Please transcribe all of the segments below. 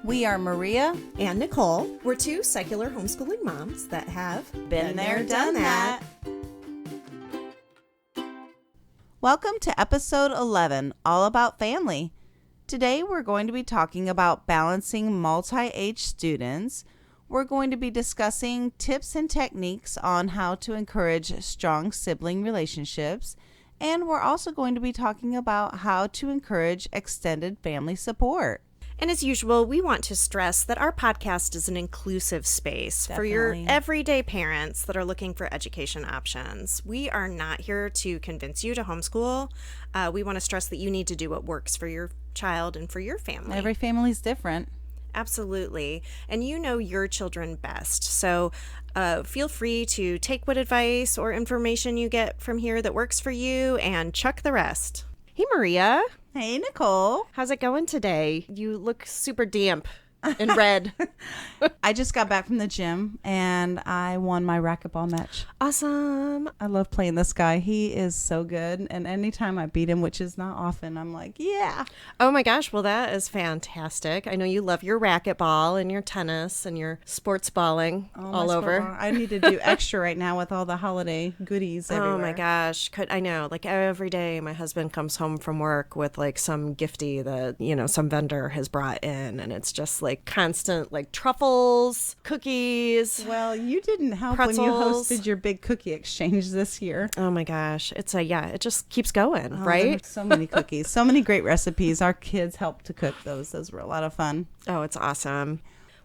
We are Maria and Nicole. We're two secular homeschooling moms that have been there, done that. Welcome to episode 11, all about family. Today we're going to be talking about balancing multi-age students. We're going to be discussing tips and techniques on how to encourage strong sibling relationships. And we're also going to be talking about how to encourage extended family support. And as usual, we want to stress that our podcast is an inclusive space for your everyday parents that are looking for education options. We are not here to convince you to homeschool. We want to stress that you need to do what works for your child and for your family. Every family's different. Absolutely. And you know your children best. So feel free to take what advice or information you get from here that works for you and chuck the rest. Hey, Maria. Hey, Nicole. How's it going today? You look super damp and red. I just got back from the gym and I won my racquetball match. Awesome. I love playing this guy. He is so good. And anytime I beat him, which is not often, I'm like, yeah. Oh my gosh. Well, that is fantastic. I know you love your racquetball and your tennis and your sports balling all over. I need to do extra right now with all the holiday goodies everywhere. Oh my gosh. I know. Like every day my husband comes home from work with like some gifty that, some vendor has brought in. And it's just like constant like truffles, cookies. Well, you didn't help pretzels. When you hosted your big cookie exchange this year. Oh my gosh. It's it just keeps going, right? So many cookies, so many great recipes. Our kids helped to cook those. Those were a lot of fun. Oh, it's awesome.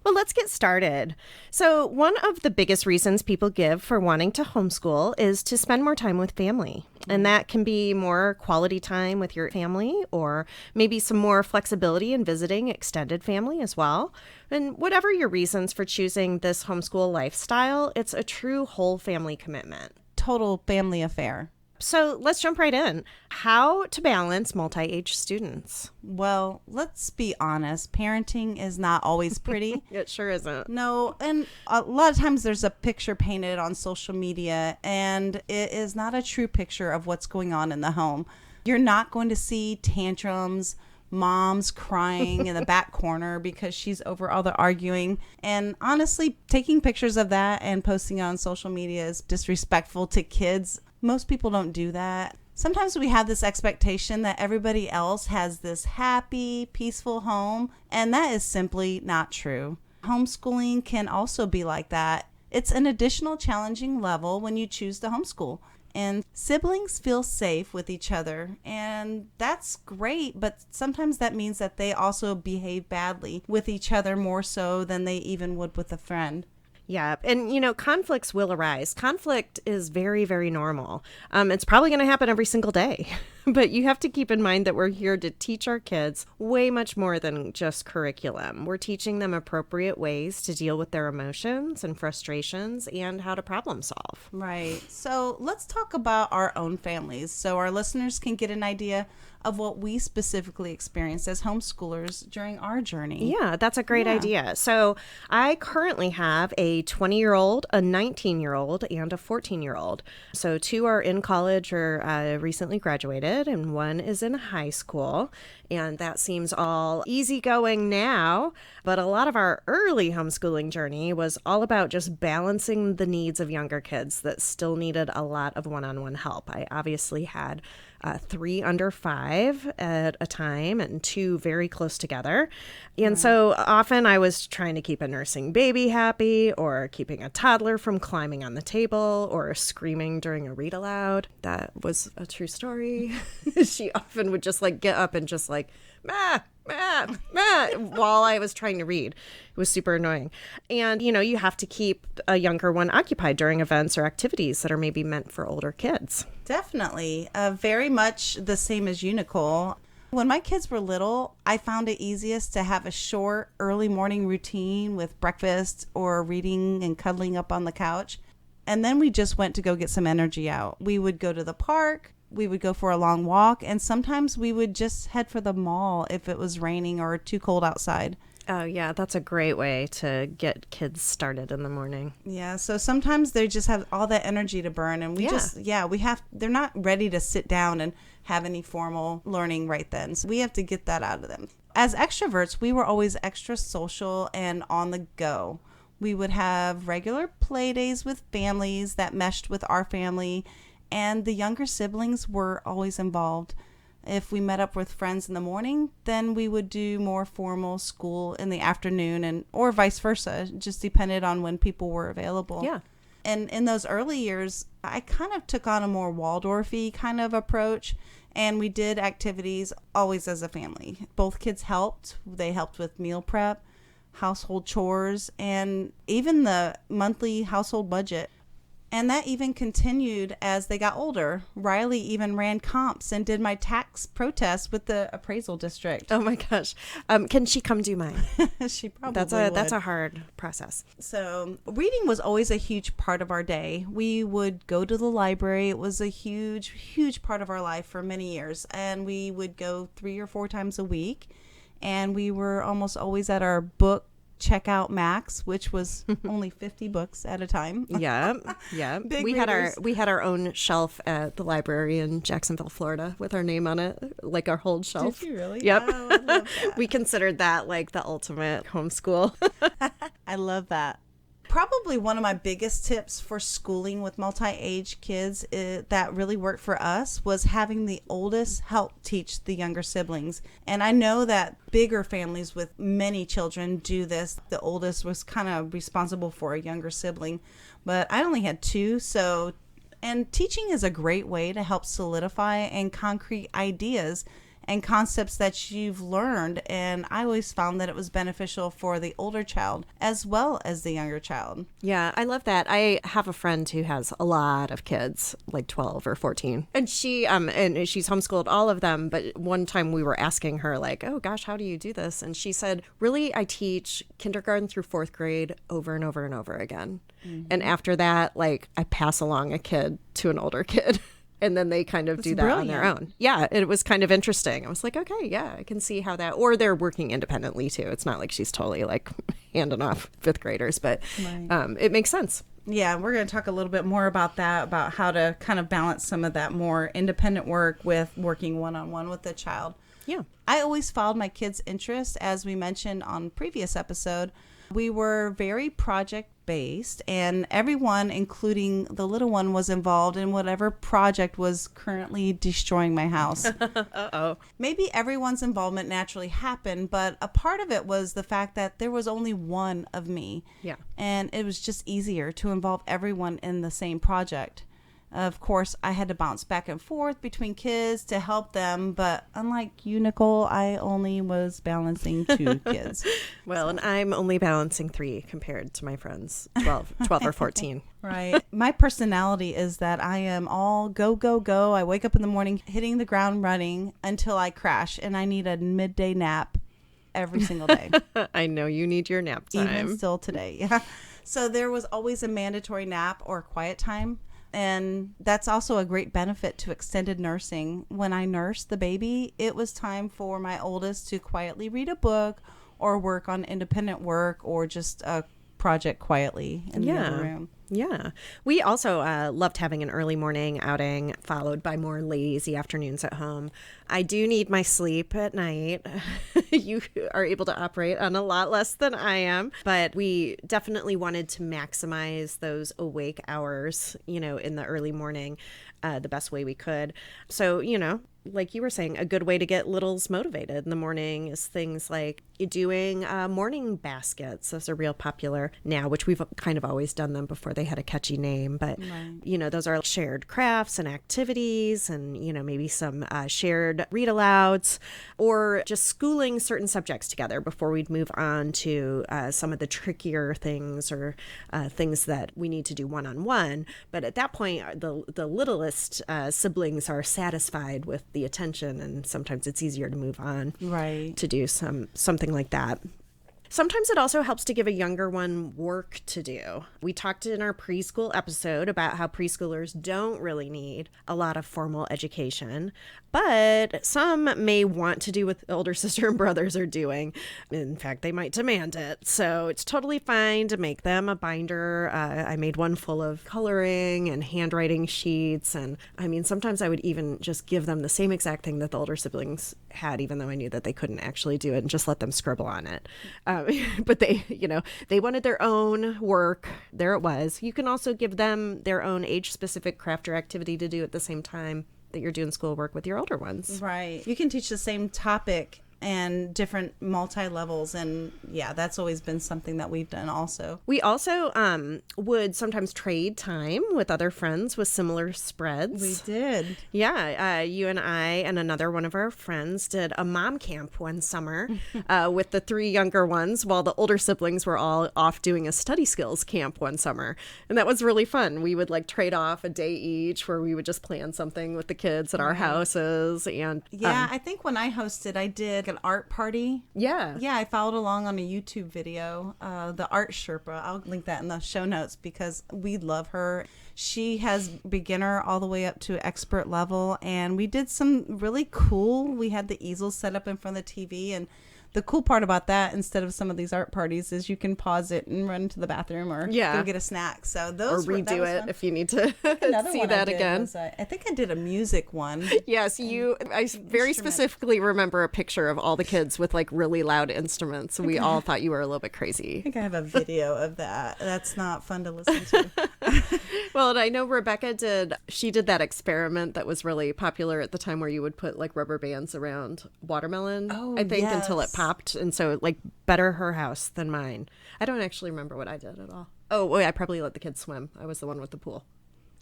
Well, let's get started. So one of the biggest reasons people give for wanting to homeschool is to spend more time with family. And that can be more quality time with your family or maybe some more flexibility in visiting extended family as well. And whatever your reasons for choosing this homeschool lifestyle, it's a true whole family commitment. Total family affair. So let's jump right in. How to balance multi-age students? Well, let's be honest. Parenting is not always pretty. It sure isn't. No, and a lot of times there's a picture painted on social media, and it is not a true picture of what's going on in the home. You're not going to see tantrums, mom's crying in the back corner because she's over all the arguing. And honestly, taking pictures of that and posting it on social media is disrespectful to kids. Most people don't do that. Sometimes we have this expectation that everybody else has this happy, peaceful home, and that is simply not true. Homeschooling can also be like that. It's an additional challenging level when you choose to homeschool. And siblings feel safe with each other, and that's great, but sometimes that means that they also behave badly with each other more so than they even would with a friend. Yeah. And, conflicts will arise. Conflict is very, very normal. It's probably going to happen every single day. But you have to keep in mind that we're here to teach our kids way much more than just curriculum. We're teaching them appropriate ways to deal with their emotions and frustrations and how to problem solve. Right. So let's talk about our own families so our listeners can get an idea of what we specifically experienced as homeschoolers during our journey. Yeah, that's a great idea. So I currently have a 20-year-old, a 19-year-old, and a 14-year-old. So two are in college or recently graduated, and one is in high school. And that seems all easygoing now. But a lot of our early homeschooling journey was all about just balancing the needs of younger kids that still needed a lot of one-on-one help. I obviously had 3 under 5 at a time and 2 very close together. And so often I was trying to keep a nursing baby happy or keeping a toddler from climbing on the table or screaming during a read aloud. That was a true story. She often would just get up and just "Ma, ma, ma," while I was trying to read. It was super annoying. And, you have to keep a younger one occupied during events or activities that are maybe meant for older kids. Definitely. Very much the same as you, Nicole. When my kids were little, I found it easiest to have a short early morning routine with breakfast or reading and cuddling up on the couch. And then we just went to go get some energy out. We would go to the park. We would go for a long walk, and sometimes we would just head for the mall if it was raining or too cold outside. Oh, yeah. That's a great way to get kids started in the morning. Yeah. So sometimes they just have all that energy to burn. And they're not ready to sit down and have any formal learning right then. So we have to get that out of them. As extroverts, we were always extra social and on the go. We would have regular play days with families that meshed with our family, and the younger siblings were always involved. If we met up with friends in the morning, then we would do more formal school in the afternoon, or vice versa. It just depended on when people were available. Yeah. And in those early years, I kind of took on a more Waldorf-y kind of approach, and we did activities always as a family. Both kids helped. They helped with meal prep, household chores, and even the monthly household budget. And that even continued as they got older. Riley even ran comps and did my tax protest with the appraisal district. Oh my gosh. Can she come do mine? She probably would. That's a hard process. So reading was always a huge part of our day. We would go to the library. It was a huge, huge part of our life for many years. And we would go 3 or 4 times a week. And we were almost always at our book checkout max, which was only 50 books at a time. Yeah. We had our own shelf at the library in Jacksonville, Florida, with our name on it, like our whole shelf. Did you really? Yep. Oh, I love that. We considered that like the ultimate homeschool. I love that. Probably one of my biggest tips for schooling with multi-age kids that really worked for us was having the oldest help teach the younger siblings. And I know that bigger families with many children do this. The oldest was kind of responsible for a younger sibling, but I only had 2. And teaching is a great way to help solidify and concrete ideas and concepts that you've learned. And I always found that it was beneficial for the older child as well as the younger child. Yeah, I love that. I have a friend who has a lot of kids, like 12 or 14. And she's homeschooled all of them. But one time we were asking her, like, oh gosh, how do you do this? And she said, really, I teach kindergarten through 4th grade over and over and over again. Mm-hmm. And after that, like, I pass along a kid to an older kid. And then they kind of do that on their own. Yeah, it was kind of interesting. I was like, okay, yeah, I can see how that, or they're working independently too. It's not like she's totally like handing off 5th graders, but it makes sense. Yeah, we're going to talk a little bit more about that, about how to kind of balance some of that more independent work with working one-on-one with the child. Yeah. I always followed my kids' interests, as we mentioned on previous episode. We were very project-based, and everyone, including the little one, was involved in whatever project was currently destroying my house. Uh-oh. Maybe everyone's involvement naturally happened, but a part of it was the fact that there was only one of me. Yeah. And it was just easier to involve everyone in the same project. Of course, I had to bounce back and forth between kids to help them, but unlike you, Nicole, I only was balancing 2 kids. Well, and I'm only balancing 3 compared to my friends, 12 or 14. Right. My personality is that I am all go, go, go. I wake up in the morning hitting the ground running until I crash, and I need a midday nap every single day. I know you need your nap time. Even still today. Yeah. So there was always a mandatory nap or quiet time. And that's also a great benefit to extended nursing. When I nursed the baby, it was time for my oldest to quietly read a book or work on independent work or just a project quietly in the other room. Yeah. We also loved having an early morning outing followed by more lazy afternoons at home. I do need my sleep at night. You are able to operate on a lot less than I am, but we definitely wanted to maximize those awake hours, in the early morning, the best way we could. So, like you were saying, a good way to get littles motivated in the morning is things like doing morning baskets. Those are real popular now, which we've kind of always done them before they had a catchy name. But, those are shared crafts and activities and, maybe some shared read alouds or just schooling certain subjects together before we'd move on to some of the trickier things or things that we need to do one-on-one. But at that point, the littlest siblings are satisfied with the attention, and sometimes it's easier to move on to do something like that. Sometimes it also helps to give a younger one work to do. We talked in our preschool episode about how preschoolers don't really need a lot of formal education, but some may want to do what the older sister and brothers are doing. In fact, they might demand it. So it's totally fine to make them a binder. I made one full of coloring and handwriting sheets. And I mean, sometimes I would even just give them the same exact thing that the older siblings had, even though I knew that they couldn't actually do it, and just let them scribble on it. But they, they wanted their own work. There it was. You can also give them their own age-specific craft or activity to do at the same time that you're doing schoolwork with your older ones. Right. You can teach the same topic and different multi-levels, and yeah, that's always been something that we've done also. We also would sometimes trade time with other friends with similar spreads. We did. Yeah, you and I and another one of our friends did a mom camp one summer with the 3 younger ones, while the older siblings were all off doing a study skills camp one summer. And that was really fun. We would trade off a day each where we would just plan something with the kids at our houses. And I think when I hosted, I did an art party. Yeah, I followed along on a YouTube video, the Art Sherpa. I'll link that in the show notes because we love her. She has beginner all the way up to expert level, and we did some really cool. We had the easel set up in front of the TV, and the cool part about that, instead of some of these art parties, is you can pause it and run to the bathroom or go get a snack. So those or redo it fun. If you need to see that again. Was, I think I did a music one. Yes, I very specifically remember a picture of all the kids with really loud instruments. We all thought you were a little bit crazy. I think I have a video of that. That's not fun to listen to. Well, and I know Rebecca did that experiment that was really popular at the time where you would put rubber bands around watermelon, I think, until it popped. And so better her house than mine. I don't actually remember what I did at all. Oh, wait, I probably let the kids swim. I was the one with the pool.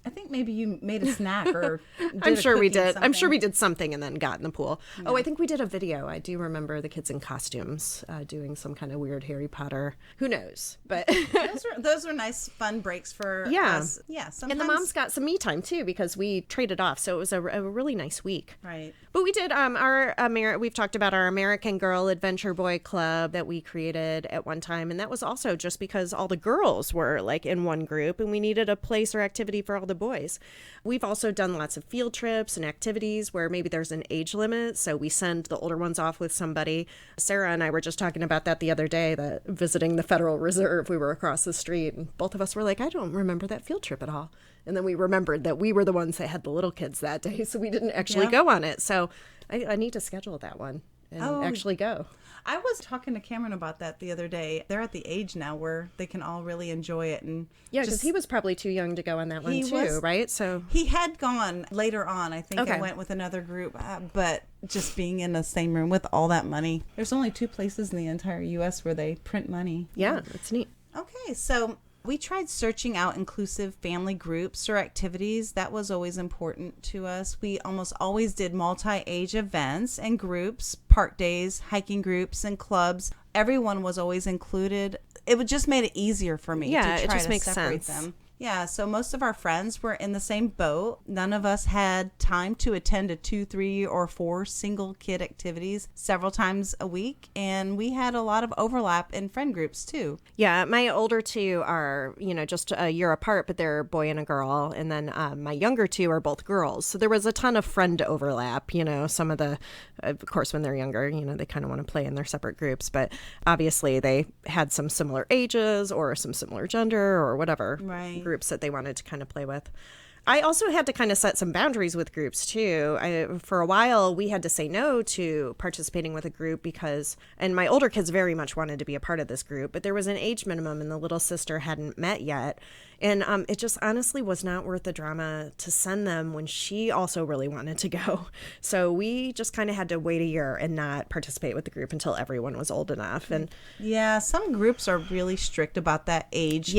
I think maybe you made a snack or I'm sure we did. I'm sure we did something and then got in the pool. Yeah. Oh, I think we did a video. I do remember the kids in costumes doing some kind of weird Harry Potter. Who knows? But those were nice, fun breaks for us. Yeah. Sometimes... And the moms got some me time too because we traded off. So it was a really nice week. Right. But we did we've talked about our American Girl Adventure Boy Club that we created at one time. And that was also just because all the girls were in one group and we needed a place or activity for all the boys. We've also done lots of field trips and activities where maybe there's an age limit. So we send the older ones off with somebody. Sarah and I were just talking about that the other day, that visiting the Federal Reserve, we were across the street and both of us were like, I don't remember that field trip at all. And then we remembered that we were the ones that had the little kids that day. So we didn't actually go on it. So I need to schedule that one and actually go. I was talking to Cameron about that the other day. They're at the age now where they can all really enjoy it. And because he was probably too young to go on that one too, right? So he had gone later on. I think I went with another group, but just being in the same room with all that money. There's only 2 places in the entire U.S. where they print money. Yeah, it's neat. Okay, so we tried searching out inclusive family groups or activities. That was always important to us. We almost always did multi-age events and groups, park days, hiking groups, and clubs. Everyone was always included. It just made it easier for me to try it just to makes separate sense. them. Yeah, so most of our friends were in the same boat. None of us had time to attend a 2, 3, or 4 single kid activities several times a week. And we had a lot of overlap in friend groups too. Yeah, my older 2 are, just a year apart, but they're a boy and a girl. And then my younger 2 are both girls. So there was a ton of friend overlap. Some of the, of course, when they're younger, they kind of want to play in their separate groups. But obviously they had some similar ages or some similar gender or whatever. Right. Groups that they wanted to kind of play with. I also had to kind of set some boundaries with groups too. For a while, we had to say no to participating with a group and my older kids very much wanted to be a part of this group, but there was an age minimum and the little sister hadn't met yet. And it just honestly was not worth the drama to send them when she also really wanted to go. So we just kind of had to wait a year and not participate with the group until everyone was old enough. And yeah, some groups are really strict about that age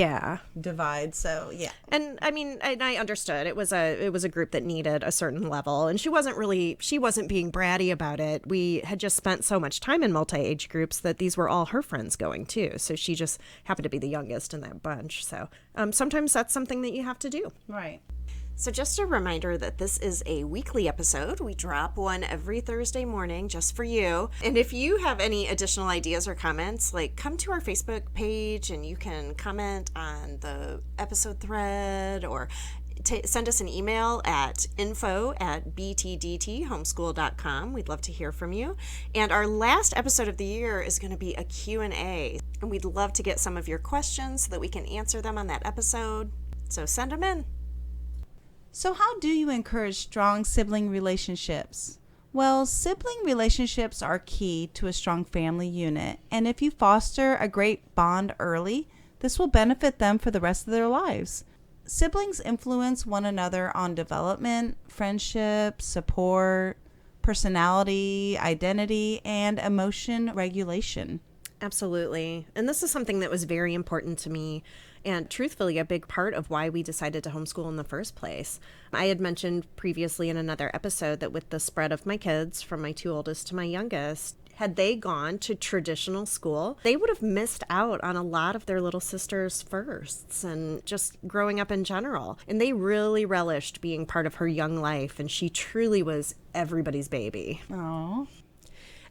divide. So yeah. And I mean, and I understood it was a group that needed a certain level, and she wasn't being bratty about it. We had just spent so much time in multi-age groups that these were all her friends going too. So she just happened to be the youngest in that bunch. So sometimes that's something that you have to do. Right. So just a reminder that this is a weekly episode. We drop one every Thursday morning just for you. And if you have any additional ideas or comments, like come to our Facebook page and you can comment on the episode thread or send us an email at info@btdthomeschool.com. We'd love to hear from you. And our last episode of the year is going to be a Q&A. And we'd love to get some of your questions so that we can answer them on that episode. So send them in. So how do you encourage strong sibling relationships? Well, sibling relationships are key to a strong family unit, and if you foster a great bond early, this will benefit them for the rest of their lives. Siblings influence one another on development, friendship, support, personality, identity, and emotion regulation. Absolutely. And this is something that was very important to me and truthfully a big part of why we decided to homeschool in the first place. I had mentioned previously in another episode that with the spread of my kids from my two oldest to my youngest, had they gone to traditional school, they would have missed out on a lot of their little sister's firsts and just growing up in general. And they really relished being part of her young life, and she truly was everybody's baby. Aww.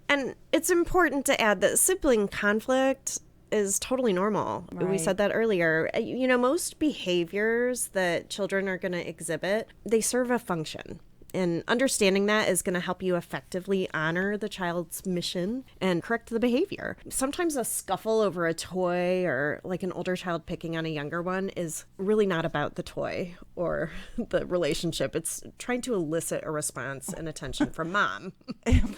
And it's important to add that sibling conflict is totally normal. Right. We said that earlier. You know, most behaviors that children are going to exhibit, they serve a function. And understanding that is going to help you effectively honor the child's mission and correct the behavior. Sometimes a scuffle over a toy or like an older child picking on a younger one is really not about the toy or the relationship. It's trying to elicit a response and attention from mom.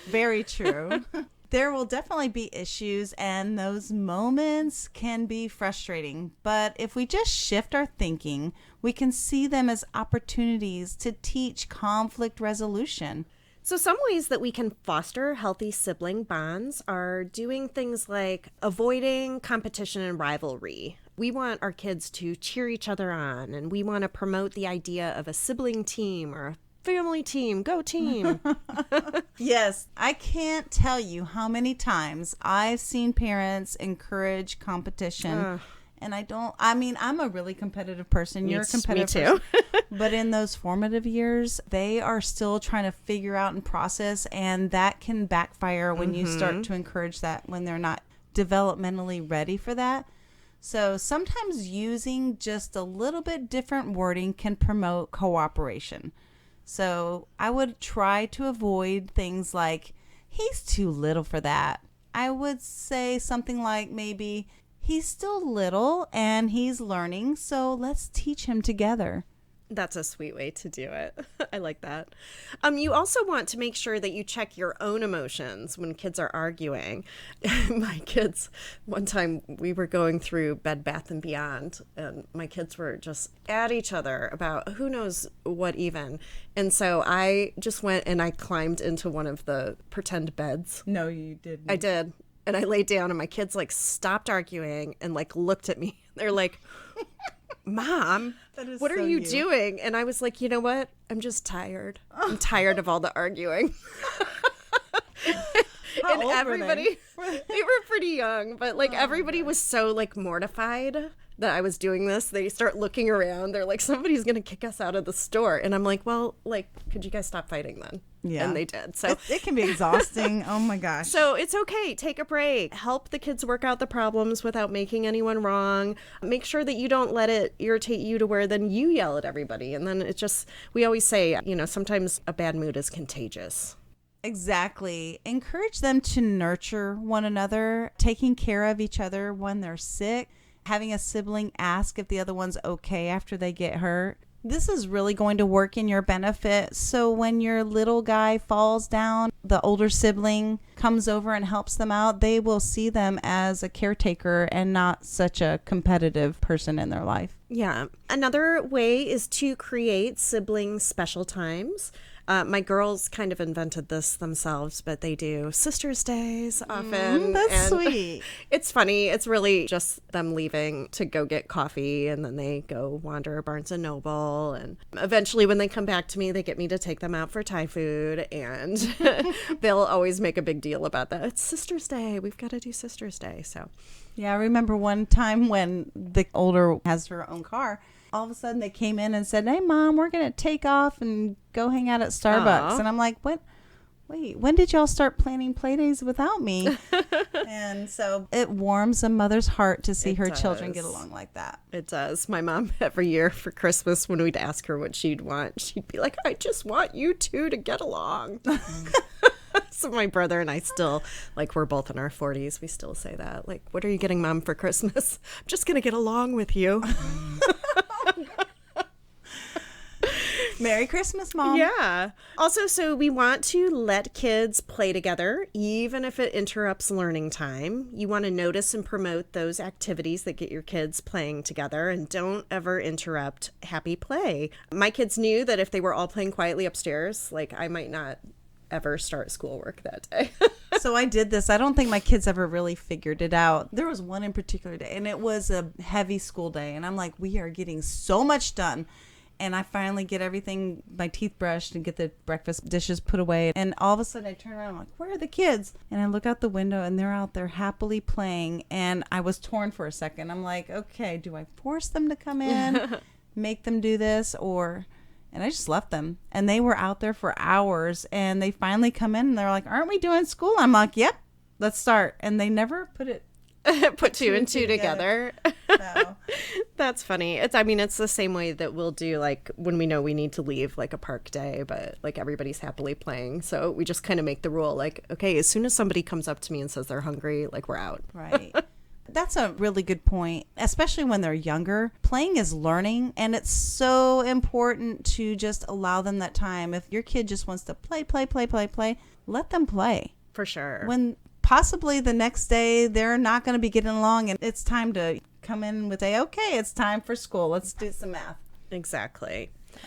Very true. There will definitely be issues, and those moments can be frustrating. But if we just shift our thinking, we can see them as opportunities to teach conflict resolution. So some ways that we can foster healthy sibling bonds are doing things like avoiding competition and rivalry. We want our kids to cheer each other on, and we want to promote the idea of a sibling team or a family team. Go team. Yes, I can't tell you how many times I've seen parents encourage competition. And I'm a really competitive person. You're a competitive me too. person. But in those formative years, they are still trying to figure out and process, and that can backfire when you start to encourage that when they're not developmentally ready for that. So sometimes using just a little bit different wording can promote cooperation. So I would try to avoid things like, he's too little for that. I would say something like maybe, he's still little and he's learning, so let's teach him together. That's a sweet way to do it. I like that. You also want to make sure that you check your own emotions when kids are arguing. My kids, one time we were going through Bed Bath & Beyond, and my kids were just at each other about who knows what even. And so I just went and I climbed into one of the pretend beds. No, you didn't. I did. And I laid down, and my kids stopped arguing and looked at me. They're like, Mom, what are you doing? And I was like, you know what? I'm just tired. I'm tired of all the arguing. How old everybody, were they? they were pretty young, but everybody was so mortified that I was doing this. They start looking around. They're like, somebody's going to kick us out of the store. And I'm like, well, could you guys stop fighting then? Yeah. And they did. So it can be exhausting. Oh my gosh. So it's okay. Take a break. Help the kids work out the problems without making anyone wrong. Make sure that you don't let it irritate you to where then you yell at everybody. And then we always say, sometimes a bad mood is contagious. Exactly. Encourage them to nurture one another, taking care of each other when they're sick, having a sibling ask if the other one's okay after they get hurt. This is really going to work in your benefit. So when your little guy falls down, the older sibling comes over and helps them out, they will see them as a caretaker and not such a competitive person in their life. Yeah. Another way is to create sibling special times. My girls kind of invented this themselves, but they do Sisters' Days often. That's sweet. It's funny. It's really just them leaving to go get coffee, and then they go wander Barnes & Noble. And eventually when they come back to me, they get me to take them out for Thai food, and they'll always make a big deal about that. It's Sisters' Day. We've got to do Sisters' Day. So, yeah, I remember one time when the older has her own car, All of a sudden they came in and said, "Hey, Mom, we're going to take off and go hang out at Starbucks." Aww. And I'm like, "What? Wait, when did y'all start planning play days without me?" And so it warms a mother's heart to see her children get along like that. It does. My mom, every year for Christmas, when we'd ask her what she'd want, she'd be like, "I just want you two to get along." So my brother and I still, like, we're both in our 40s. We still say that. Like, "What are you getting, Mom, for Christmas?" "I'm just going to get along with you." Merry Christmas, Mom. Yeah. Also, so we want to let kids play together, even if it interrupts learning time. You want to notice and promote those activities that get your kids playing together, and don't ever interrupt happy play. My kids knew that if they were all playing quietly upstairs, like, I might not ever start schoolwork that day. So I did this. I don't think my kids ever really figured it out. There was one in particular day, and it was a heavy school day. And I'm like, we are getting so much done. And I finally get everything, my teeth brushed and get the breakfast dishes put away. And all of a sudden I turn around, I'm like, "Where are the kids?" And I look out the window and they're out there happily playing. And I was torn for a second. I'm like, okay, do I force them to come in, make them do this, or... And I just left them. And they were out there for hours. And they finally come in and they're like, "Aren't we doing school?" I'm like, "Yep, let's start." And they never put it... Put two and two together. So. That's funny. It's the same way that we'll do, like, when we know we need to leave, like, a park day, but, like, everybody's happily playing. So we just kind of make the rule, like, okay, as soon as somebody comes up to me and says they're hungry, like, we're out. Right. That's a really good point, especially when they're younger. Playing is learning, and it's so important to just allow them that time. If your kid just wants to play, let them play. For sure. When possibly the next day they're not going to be getting along, and it's time to come in with okay, it's time for school. Let's do some math. Exactly. So.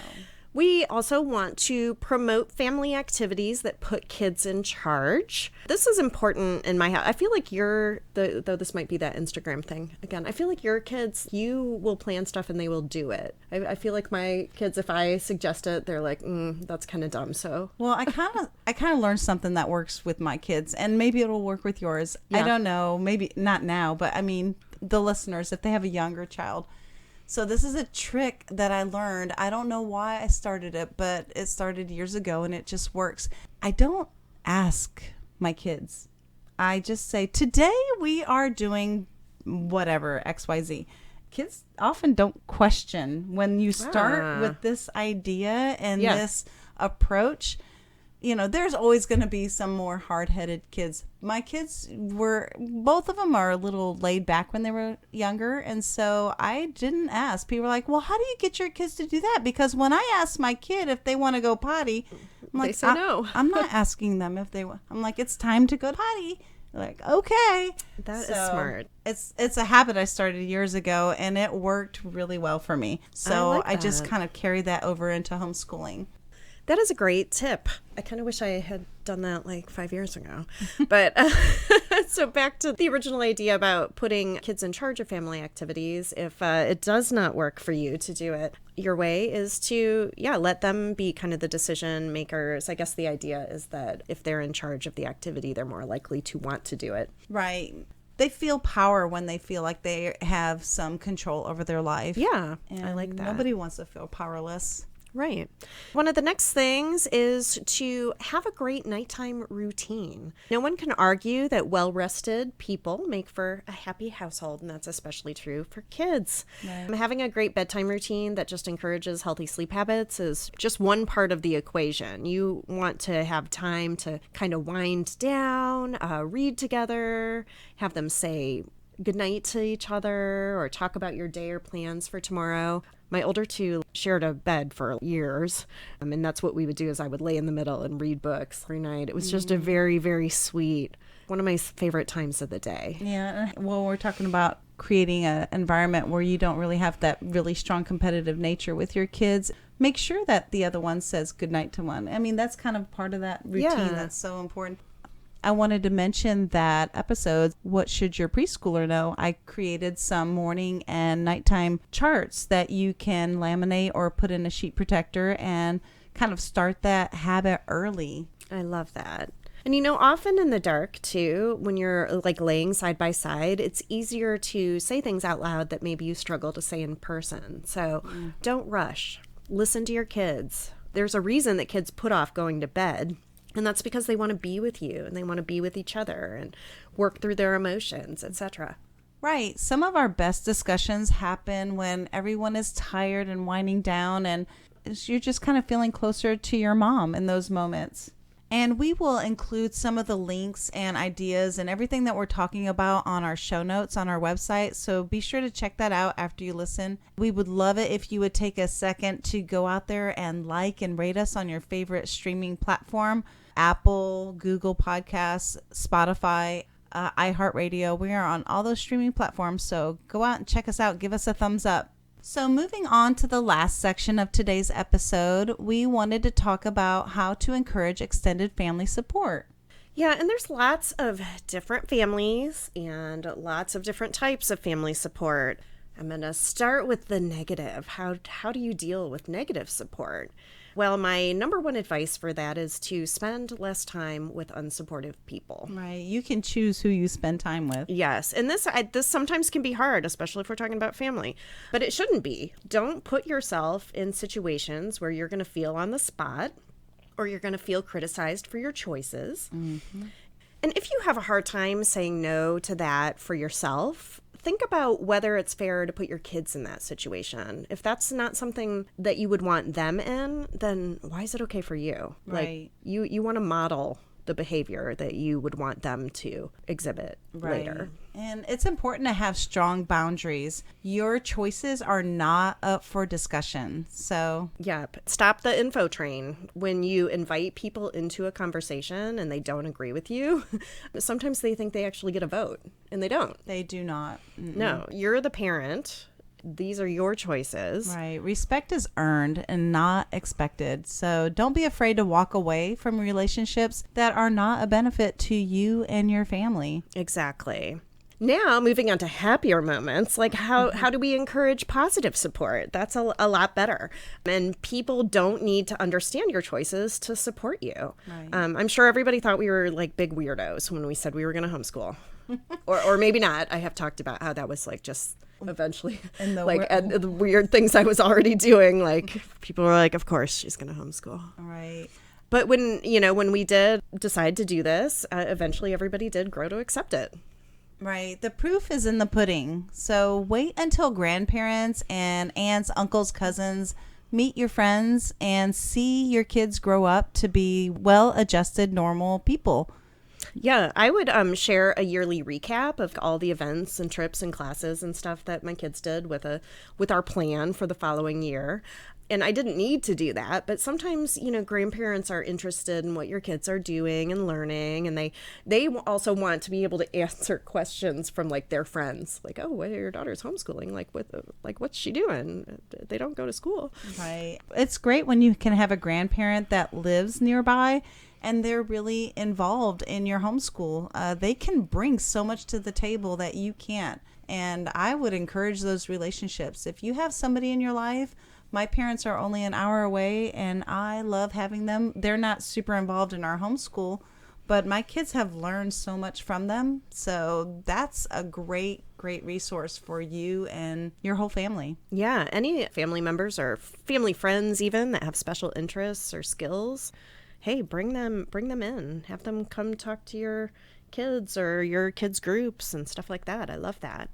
We also want to promote family activities that put kids in charge. This is important in my house. I feel like though this might be that Instagram thing again, I feel like your kids, you will plan stuff and they will do it. I feel like my kids, if I suggest it, they're like, that's kind of dumb. So, well, I kind of learned something that works with my kids, and maybe it'll work with yours. Yeah. I don't know, maybe not now, but I mean, the listeners, if they have a younger child. So this is a trick that I learned. I don't know why I started it, but it started years ago and it just works. I don't ask my kids. I just say, "Today we are doing whatever, XYZ." Kids often don't question when you start with this idea and this approach. You know, there's always going to be some more hard-headed kids. My kids both of them are a little laid back when they were younger. And so I didn't ask. People were like, "Well, how do you get your kids to do that?" Because when I ask my kid if they want to go potty, I'm like, they say no. I'm not asking them if they want. I'm like, "It's time to go potty." They're like, "Okay." That is smart. It's a habit I started years ago, and it worked really well for me. So I just kind of carried that over into homeschooling. That is a great tip. I kind of wish I had done that like 5 years ago. But so back to the original idea about putting kids in charge of family activities. If it does not work for you to do it, your way is to, let them be kind of the decision makers. I guess the idea is that if they're in charge of the activity, they're more likely to want to do it. Right. They feel power when they feel like they have some control over their life. Yeah, and I like that. Nobody wants to feel powerless. Right. One of the next things is to have a great nighttime routine. No one can argue that well-rested people make for a happy household, and that's especially true for kids. Right. Having a great bedtime routine that just encourages healthy sleep habits is just one part of the equation. You want to have time to kind of wind down, read together, have them say goodnight to each other, or talk about your day or plans for tomorrow. My older two shared a bed for years, and that's what we would do is I would lay in the middle and read books every night. It was just a very, very sweet, one of my favorite times of the day. Yeah, well, we're talking about creating an environment where you don't really have that really strong competitive nature with your kids. Make sure that the other one says goodnight to one. I mean, that's kind of part of that routine that's so important. I wanted to mention that episode, What Should Your Preschooler Know? I created some morning and nighttime charts that you can laminate or put in a sheet protector and kind of start that habit early. I love that. And, often in the dark, too, when you're like laying side by side, it's easier to say things out loud that maybe you struggle to say in person. So don't rush. Listen to your kids. There's a reason that kids put off going to bed. And that's because they want to be with you and they want to be with each other and work through their emotions, etc. Right. Some of our best discussions happen when everyone is tired and winding down and you're just kind of feeling closer to your mom in those moments. And we will include some of the links and ideas and everything that we're talking about on our show notes on our website. So be sure to check that out after you listen. We would love it if you would take a second to go out there and like and rate us on your favorite streaming platform, Apple, Google Podcasts, Spotify, iHeartRadio. We are on all those streaming platforms. So go out and check us out. Give us a thumbs up. So moving on to the last section of today's episode, we wanted to talk about how to encourage extended family support. Yeah, and there's lots of different families and lots of different types of family support. I'm going to start with the negative. How do you deal with negative support? Well, my number one advice for that is to spend less time with unsupportive people. Right. You can choose who you spend time with. Yes. And this sometimes can be hard, especially if we're talking about family. But it shouldn't be. Don't put yourself in situations where you're going to feel on the spot or you're going to feel criticized for your choices. Mm-hmm. And if you have a hard time saying no to that for yourself, think about whether it's fair to put your kids in that situation. If that's not something that you would want them in, then why is it okay for you? Right. Like you want to model the behavior that you would want them to exhibit later. And it's important to have strong boundaries. Your choices are not up for discussion. So, yep. Stop the info train. When you invite people into a conversation and they don't agree with you, sometimes they think they actually get a vote, and they don't. They do not. Mm-mm. No, you're the parent. These are your choices. Right. Respect is earned and not expected. So don't be afraid to walk away from relationships that are not a benefit to you and your family. Exactly. Now, moving on to happier moments, like how do we encourage positive support? That's a lot better. And people don't need to understand your choices to support you. Right. I'm sure everybody thought we were like big weirdos when we said we were going to homeschool. or maybe not. I have talked about how that was like just eventually and the weird things I was already doing. Like people were like, of course she's going to homeschool. Right. But when we did decide to do this, eventually everybody did grow to accept it. Right. The proof is in the pudding. So wait until grandparents and aunts, uncles, cousins meet your friends and see your kids grow up to be well-adjusted, normal people. Yeah, I would share a yearly recap of all the events and trips and classes and stuff that my kids did with our plan for the following year. And I didn't need to do that, but sometimes, grandparents are interested in what your kids are doing and learning, and they also want to be able to answer questions from like their friends, like, oh, well, your daughter's homeschooling, what's she doing? They don't go to school. Right. It's great when you can have a grandparent that lives nearby and they're really involved in your homeschool. They can bring so much to the table that you can't. And I would encourage those relationships. If you have somebody in your life, my parents are only an hour away and I love having them. They're not super involved in our homeschool, but my kids have learned so much from them. So that's a great resource for you and your whole family. Yeah, any family members or family friends even that have special interests or skills, hey, bring them in. Have them come talk to your kids or your kids' groups and stuff like that. I love that.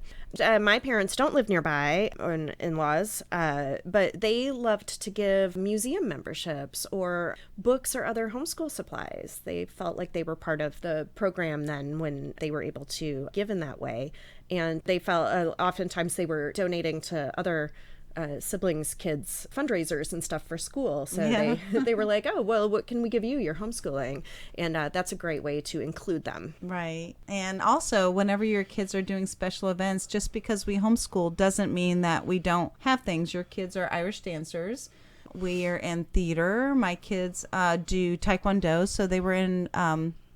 My parents don't live nearby, or in-laws, but they loved to give museum memberships or books or other homeschool supplies. They felt like they were part of the program then when they were able to give in that way. And they felt oftentimes they were donating to other siblings' kids' fundraisers and stuff for school. So yeah. they were like, oh, well, what can we give you? You're homeschooling. And that's a great way to include them. Right. And also, whenever your kids are doing special events, just because we homeschool doesn't mean that we don't have things. Your kids are Irish dancers. We are in theater. My kids do Taekwondo. So they were in,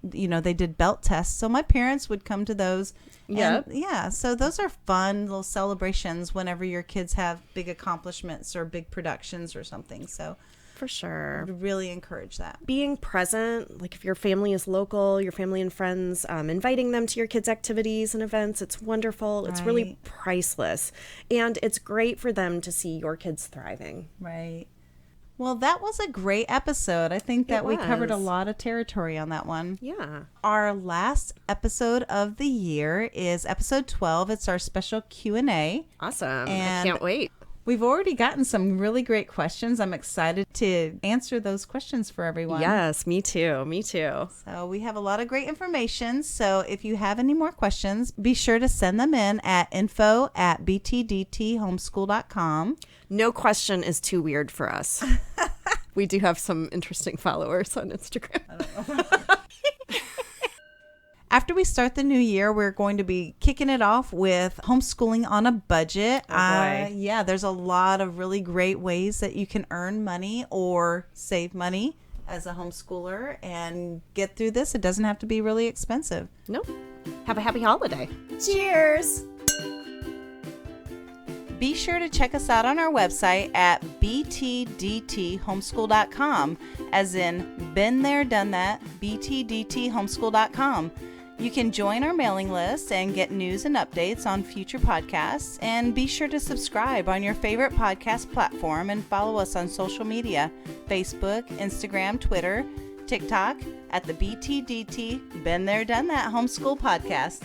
they did belt tests. So my parents would come to those. Yep. Yeah. So those are fun little celebrations whenever your kids have big accomplishments or big productions or something. So For sure. Would really encourage that. Being present, like if your family is local, your family and friends, inviting them to your kids' activities and events, it's wonderful. It's really priceless. And it's great for them to see your kids thriving. Right. Well, that was a great episode. I think that we covered a lot of territory on that one. Yeah. Our last episode of the year is episode 12. It's our special Q&A. Awesome. And I can't wait. We've already gotten some really great questions. I'm excited to answer those questions for everyone. Yes, me too. Me too. So we have a lot of great information. So if you have any more questions, be sure to send them in at info@btdthomeschool.com. No question is too weird for us. We do have some interesting followers on Instagram. I don't know. After we start the new year, we're going to be kicking it off with homeschooling on a budget. Oh boy. Yeah, there's a lot of really great ways that you can earn money or save money as a homeschooler and get through this. It doesn't have to be really expensive. Nope. Have a happy holiday. Cheers! Be sure to check us out on our website at btdthomeschool.com, as in been there, done that, btdthomeschool.com. You can join our mailing list and get news and updates on future podcasts, and be sure to subscribe on your favorite podcast platform and follow us on social media, Facebook, Instagram, Twitter, TikTok at the BTDT Been There Done That Homeschool Podcast.